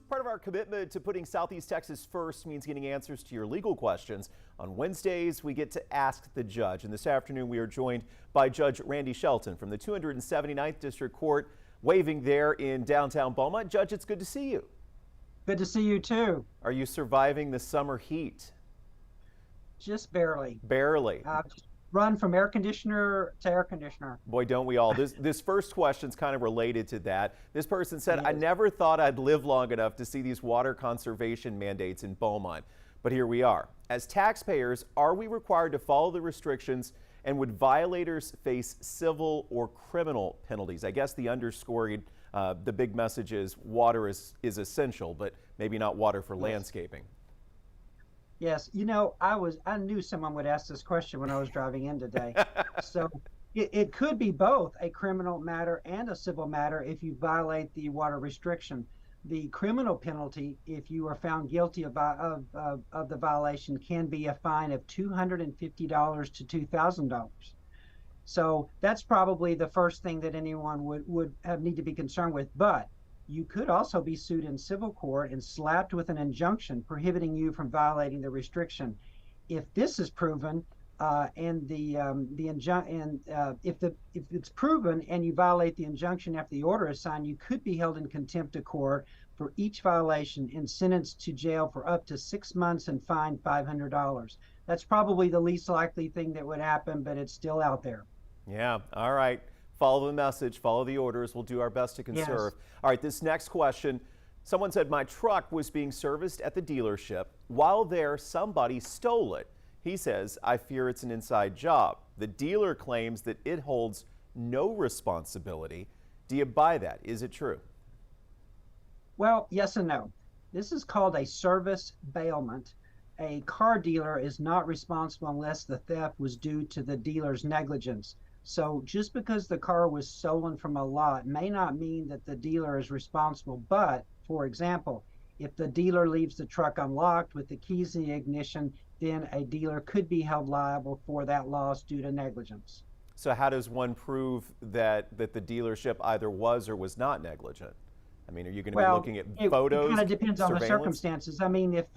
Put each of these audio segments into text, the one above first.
Part of our commitment to putting Southeast Texas first means getting answers to your legal questions. On Wednesdays, we get to ask the judge. And this afternoon, we are joined by Judge Randy Shelton from the 279th District Court, waving there in downtown Beaumont. Judge, it's good to see you. Good to see you too. Are you surviving the summer heat? Just barely. Barely. Just run from air conditioner to air conditioner. Boy, don't we all. This first question's kind of related to that. This person said, Yes. I never thought I'd live long enough to see these water conservation mandates in Beaumont. But here we are. As taxpayers, are we required to follow the restrictions, and would violators face civil or criminal penalties? I guess the the big message is water is essential, but maybe not water for landscaping. Yes, I knew someone would ask this question when I was driving in today. So it could be both a criminal matter and a civil matter if you violate the water restriction. The criminal penalty, if you are found guilty of the violation, can be a fine of $250 to $2,000. So that's probably the first thing that anyone would need to be concerned with. But you could also be sued in civil court and slapped with an injunction prohibiting you from violating the restriction. If this is proven, if it's proven and you violate the injunction after the order is signed, you could be held in contempt of court for each violation and sentenced to jail for up to 6 months and fined $500. That's probably the least likely thing that would happen, but it's still out there. Yeah. All right. Follow the message, follow the orders. We'll do our best to conserve. Yes. All right, this next question. Someone said my truck was being serviced at the dealership. While there, somebody stole it. He says, I fear it's an inside job. The dealer claims that it holds no responsibility. Do you buy that? Is it true? Well, yes and no. This is called a service bailment. A car dealer is not responsible unless the theft was due to the dealer's negligence. So just because the car was stolen from a lot may not mean that the dealer is responsible. But, for example, if the dealer leaves the truck unlocked with the keys in the ignition, then a dealer could be held liable for that loss due to negligence. So how does one prove that the dealership either was or was not negligent? I mean, are you going to be looking at photos? It kind of depends on the surveillance? circumstances. I mean, if,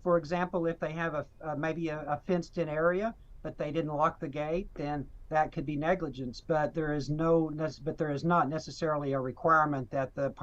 for example, if they have maybe a fenced-in area, but they didn't lock the gate, then that could be negligence. But there is not necessarily a requirement that the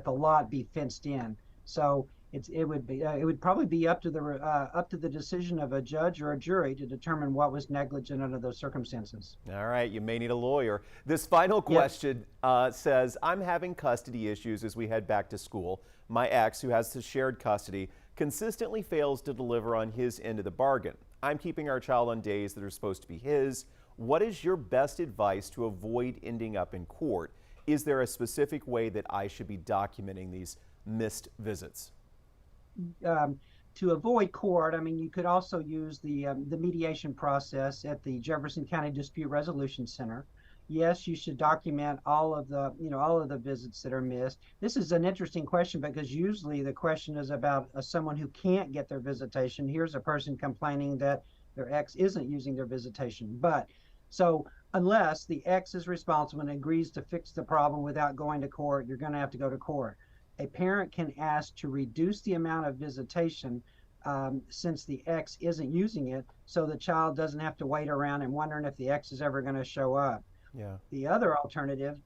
lot be fenced in. So it would probably be up to the decision of a judge or a jury to determine what was negligent under those circumstances. All right, you may need a lawyer. This final question says, I'm having custody issues as we head back to school. My ex, who has the shared custody, consistently fails to deliver on his end of the bargain. I'm keeping our child on days that are supposed to be his. What is your best advice to avoid ending up in court? Is there a specific way that I should be documenting these missed visits? To avoid court, I mean, you could also use the mediation process at the Jefferson County Dispute Resolution Center. Yes, you should document all of the visits that are missed. This is an interesting question because usually the question is about someone who can't get their visitation. Here's a person complaining that their ex isn't using their visitation. But so unless the ex is responsible and agrees to fix the problem without going to court, you're going to have to go to court. A parent can ask to reduce the amount of visitation since the ex isn't using it, so the child doesn't have to wait around and wondering if the ex is ever going to show up. Yeah. The other alternative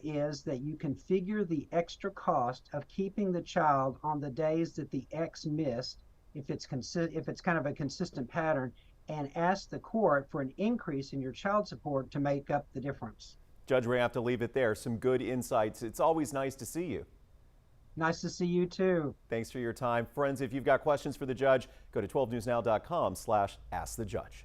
is that you configure the extra cost of keeping the child on the days that the ex missed, if it's kind of a consistent pattern, and ask the court for an increase in your child support to make up the difference. Judge, we have to leave it there. Some good insights. It's always nice to see you. Nice to see you too. Thanks for your time. Friends, if you've got questions for the judge, go to 12newsnow.com/askthejudge.